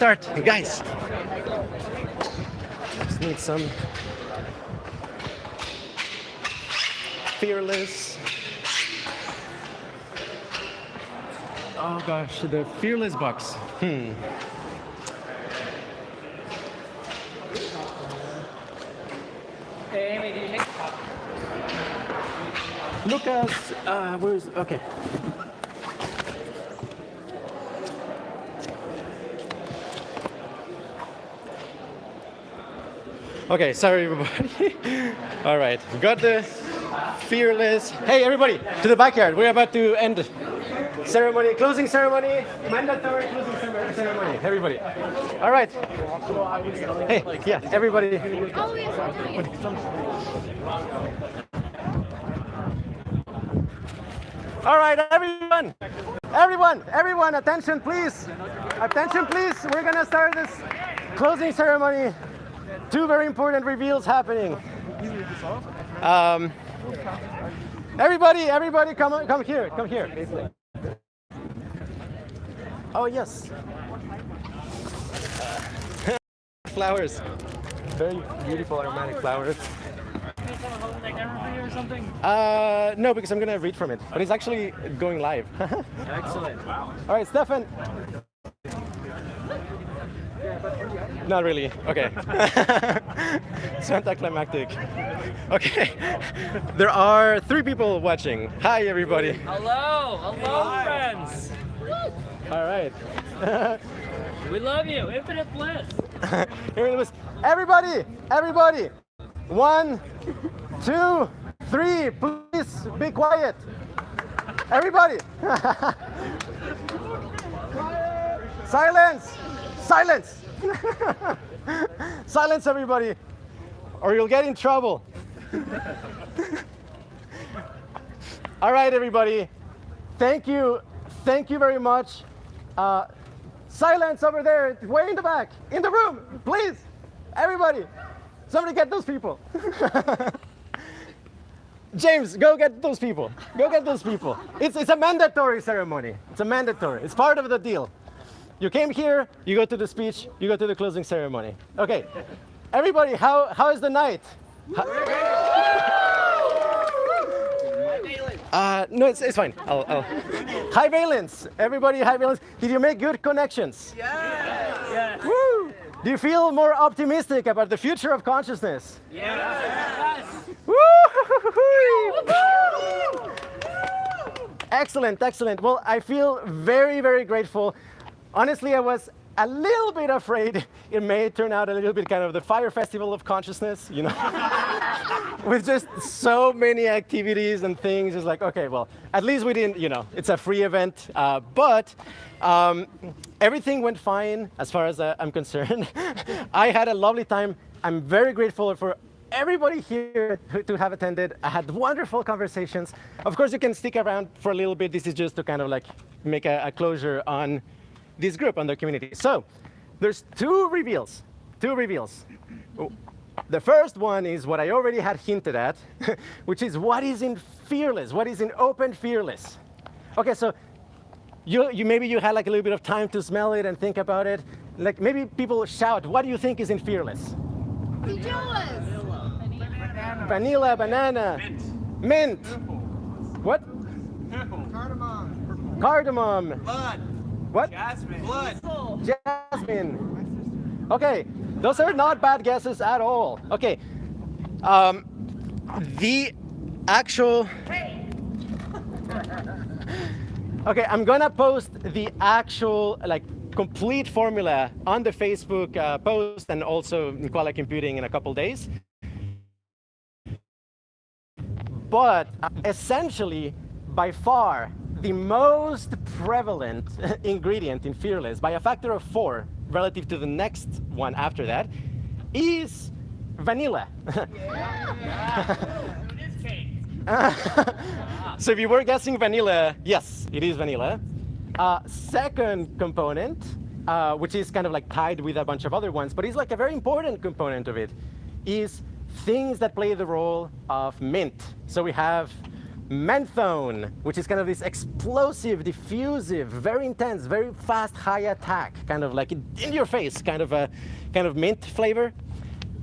start, guys. Just need some fearless. Oh gosh, the fearless box. Hey, Amy, did you take Lucas, where's okay? Okay, sorry everybody. All right, got the fearless. Hey everybody, to the backyard. We're about to end ceremony, closing ceremony, mandatory closing ceremony. Everybody. All right. Hey, yeah, everybody. Oh, yes, All right, everyone, attention please. Attention please, we're gonna start this closing ceremony. Two very important reveals happening. Everybody come here, Oh yes. Flowers. Very beautiful aromatic flowers. or something? No, because I'm gonna read from it. But it's actually going live. Excellent. Wow. All right, Stefan. Not really. Okay. It's anticlimactic. Okay. There are 3 people watching. Hi, everybody. Hello, friends. All right. We love you. Infinite bliss. Here it is. Everybody. 1, 2, 3. Please be quiet. Everybody. Silence. Silence, everybody, or you'll get in trouble. All right, everybody. Thank you very much. Silence over there, way in the back, in the room, please. Everybody, somebody get those people. James, go get those people. It's a mandatory ceremony. It's part of the deal. You came here, you go to the speech, you go to the closing ceremony. Okay, everybody, how is the night? No, it's fine. I'll. High valence, everybody, high valence. Did you make good connections? Yes. Woo! Do you feel more optimistic about the future of consciousness? Yes. Woo! Excellent. Well, I feel very, very grateful. Honestly, I was a little bit afraid it may turn out a little bit kind of the Fire Festival of Consciousness, with just so many activities and things. It's like, okay, well, at least we didn't, it's a free event. But everything went fine as far as I'm concerned. I had a lovely time. I'm very grateful for everybody here to have attended. I had wonderful conversations. Of course, you can stick around for a little bit. This is just to kind of like make a closure on this group, on the community. So there's two reveals. The first one is what I already had hinted at, which is what is in Fearless, what is in Open Fearless. Okay, so you maybe you had like a little bit of time to smell it and think about it. Like maybe people shout, what do you think is in Fearless? Fearless. Vanilla, banana, mint. What? Cardamom. Blood. What? Jasmine. Blood. Jasmine. Okay, those are not bad guesses at all. Okay, the actual. Okay, I'm gonna post the actual complete formula on the Facebook post and also in Koala Computing in a couple days. But essentially, by far, the most prevalent ingredient in Fearless, by a factor of 4 relative to the next one after that, is vanilla. So if you were guessing vanilla, yes, it is vanilla. Second component, which is kind of like tied with a bunch of other ones, but is like a very important component of it, is things that play the role of mint. So we have Menthone, which is kind of this explosive, diffusive, very intense, very fast, high attack, kind of like in your face, kind of mint flavor.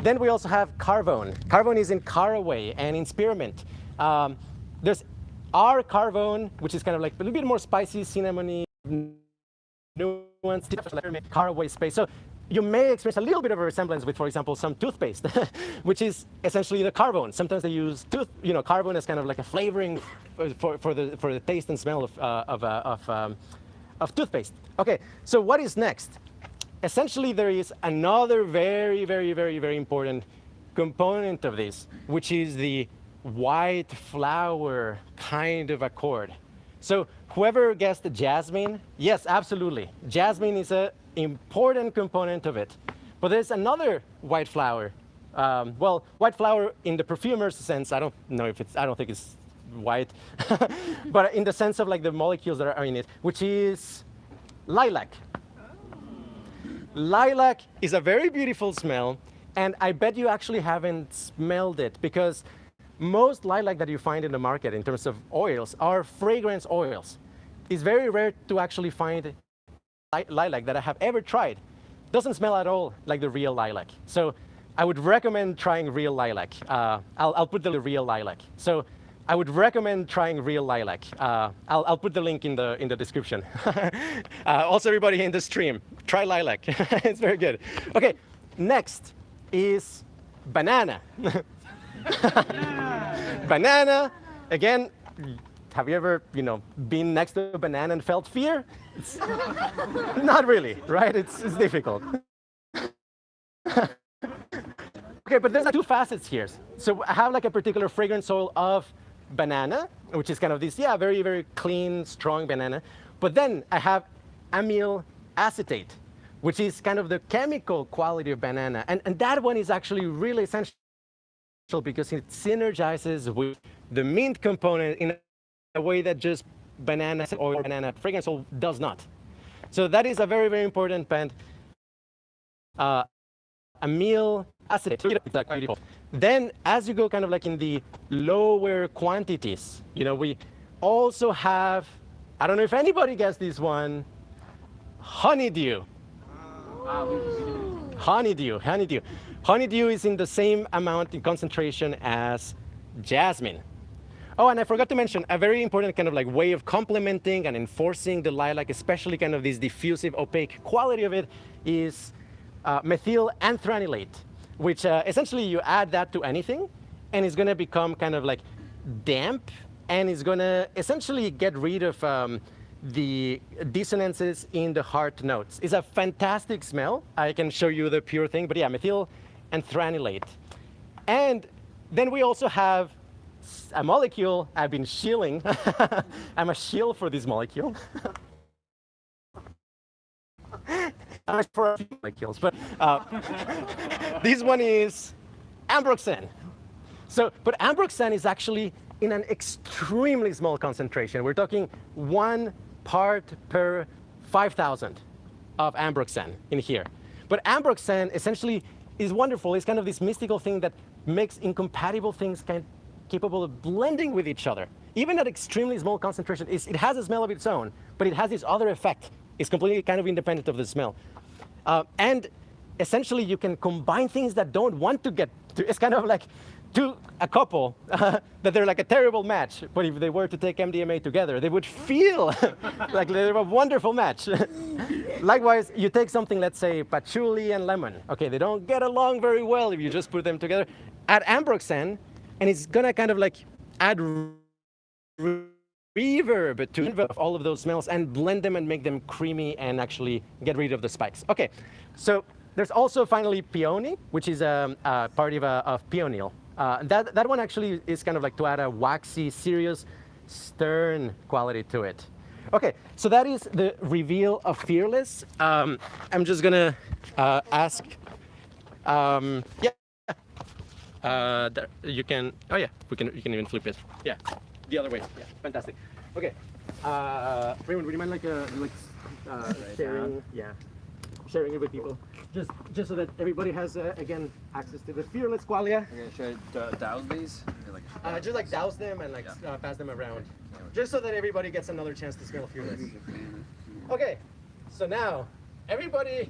Then we also have Carvone. Carvone is in caraway and in spearmint. There's our Carvone, which is kind of like a little bit more spicy, cinnamony, nuanced, caraway space. So you may experience a little bit of a resemblance with, for example, some toothpaste, which is essentially the Carvone. Sometimes they use Carvone as kind of like a flavoring for the taste and smell of toothpaste. Okay, so what is next? Essentially, there is another very, very, very, very important component of this, which is the white flower kind of accord. So whoever guessed jasmine, yes, absolutely. Jasmine is an important component of it. But there's another white flower. Well, white flower in the perfumer's sense, I don't think it's white, but in the sense of like the molecules that are in it, which is lilac. Lilac is a very beautiful smell, and I bet you actually haven't smelled it, because most lilac that you find in the market in terms of oils are fragrance oils. It's very rare to actually find lilac that I have ever tried. Doesn't smell at all like the real lilac. So I would recommend trying real lilac. I'll put the real lilac. So I would recommend trying real lilac. I'll put the link in the description. Also, everybody in the stream, try lilac. It's very good. Okay, next is banana. Banana, again, have you ever, been next to a banana and felt fear? Not really, right? It's difficult. Okay, but there's like two facets here. So I have like a particular fragrance oil of banana, which is kind of this, very, very clean, strong banana. But then I have amyl acetate, which is kind of the chemical quality of banana. And that one is actually really essential because it synergizes with the mint component in a way that just banana or banana fragrance oil does not. So that is a very, very important band. Amyl acetate. Then as you go kind of like in the lower quantities, we also have, I don't know if anybody guessed this one, honeydew. Honeydew. Honeydew is in the same amount in concentration as jasmine. Oh, and I forgot to mention a very important kind of like way of complementing and enforcing the lilac, especially kind of this diffusive, opaque quality of it, is methyl anthranilate, which essentially you add that to anything, and it's going to become kind of like damp, and it's going to essentially get rid of the dissonances in the heart notes. It's a fantastic smell. I can show you the pure thing, but yeah, methyl anthranilate. And then we also have a molecule I've been shilling. I'm a shill for this molecule. I'm for a few molecules, but this one is ambroxan. But ambroxan is actually in an extremely small concentration. We're talking 1 part per 5,000 of ambroxan in here. But ambroxan essentially is wonderful. It's kind of this mystical thing that makes incompatible things capable of blending with each other. Even at extremely small concentration, it has a smell of its own, but it has this other effect. It's completely kind of independent of the smell. And essentially, you can combine things that don't want to get to. It's kind of like a couple that they're like a terrible match, but if they were to take MDMA together, they would feel like they're a wonderful match. Likewise, you take something, let's say patchouli and lemon. Okay, they don't get along very well if you just put them together. Add ambroxan, and it's gonna kind of like add reverb to all of those smells and blend them and make them creamy and actually get rid of the spikes. Okay, so there's also finally peony, which is a part of peonyl. That one actually is kind of like to add a waxy, serious, stern quality to it. Okay, so that is the reveal of Fearless. I'm just gonna ask, you can, you can even flip it. Yeah, the other way. Yeah, fantastic. Okay, Raymond, would you mind sharing? Yeah, sharing it with people? just so that everybody has again access to the fearless qualia. Okay, should I douse these? Just like douse them and like pass them around, just so that everybody gets another chance to smell fearless. Okay, so now everybody,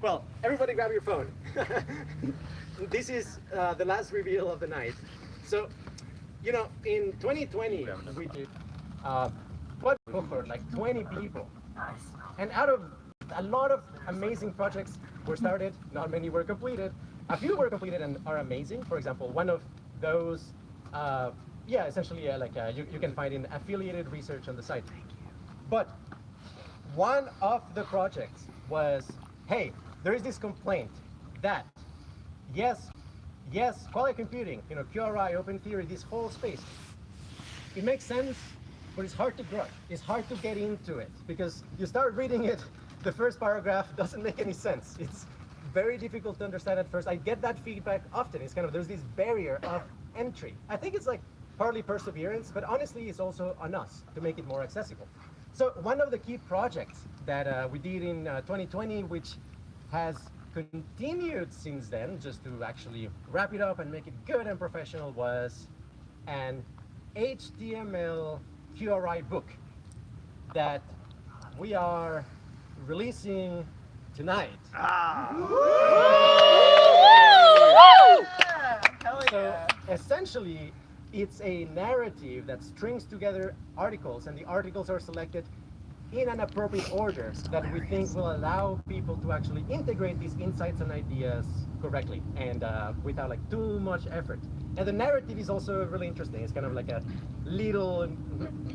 well, everybody grab your phone. This is the last reveal of the night. So, you know, in 2020 we did what for like 20 people, and out of a lot of amazing projects were started, not many were completed. A few were completed and are amazing. For example, one of those, essentially you can find in affiliated research on the site. But one of the projects was, hey, there is this complaint that, yes, quality computing, you know, QRI, open theory, this whole space, it makes sense, but it's hard to grasp. It's hard to get into it because you start reading it, the first paragraph doesn't make any sense. It's very difficult to understand at first. I get that feedback often. It's kind of, there's this barrier of entry. I think it's like partly perseverance, but honestly, it's also on us to make it more accessible. So one of the key projects that we did in 2020, which has continued since then, just to actually wrap it up and make it good and professional, was an HTML QRI book that we are releasing tonight. So essentially, it's a narrative that strings together articles, and the articles are selected in an appropriate order that we think will allow people to actually integrate these insights and ideas correctly and without like too much effort. And the narrative is also really interesting. It's kind of like a little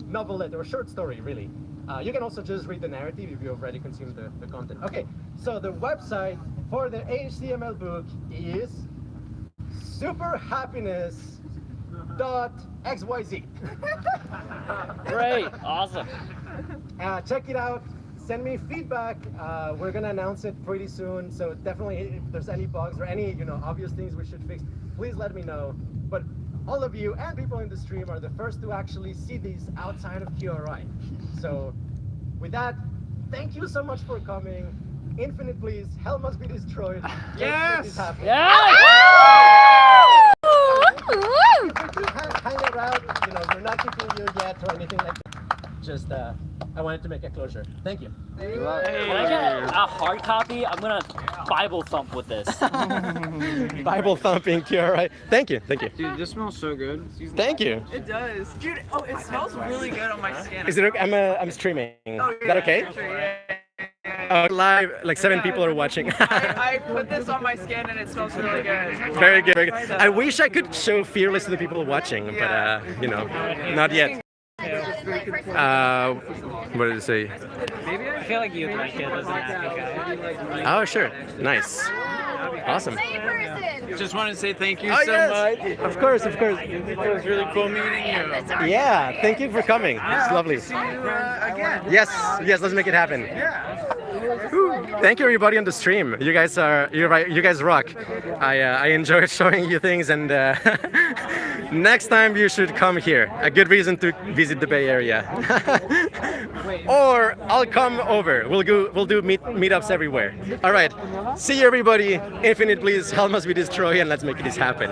novelette or short story, really. You can also just read the narrative if you already consumed the content. Okay, so the website for the HTML book is superhappiness.xyz. Great. Awesome. Check it out. Send me feedback. We're gonna announce it pretty soon. So definitely, if there's any bugs or any obvious things we should fix, please let me know. But all of you and people in the stream are the first to actually see these outside of QRI. So with that, thank you so much for coming. Infinite, please. Hell must be destroyed. Yes! Yes! Hang around. We're not keeping you yet or anything like that. Just, I wanted to make a closure. Thank you. Can I get a hard copy? I'm gonna Bible thump with this. Bible thumping QRI. Thank you. Dude, this smells so good. Thank you. It does. Dude, it smells really good on my skin. Is it okay? I'm streaming. Oh, Is that okay? Sure, yeah. Live, like 7 people are watching. I put this on my skin and it smells really good. Very good, very good. I wish I could show Fearless to the people watching, but not yet. What did it say? I feel like you like it as an acting guy. Oh, sure. Nice. Awesome. Same person. Just want to say thank you Oh, so yes. much. Of course. It was really cool meeting you. Yeah, thank you for coming. It's lovely. See you again. Yes, let's make it happen. Thank you, everybody on the stream. You guys rock. I enjoyed showing you things, and next time you should come here. A good reason to visit the Bay Area. Or I'll come over. We'll do meetups everywhere. All right. See you, everybody. Infinite, please. Hell must be destroyed, and let's make this happen.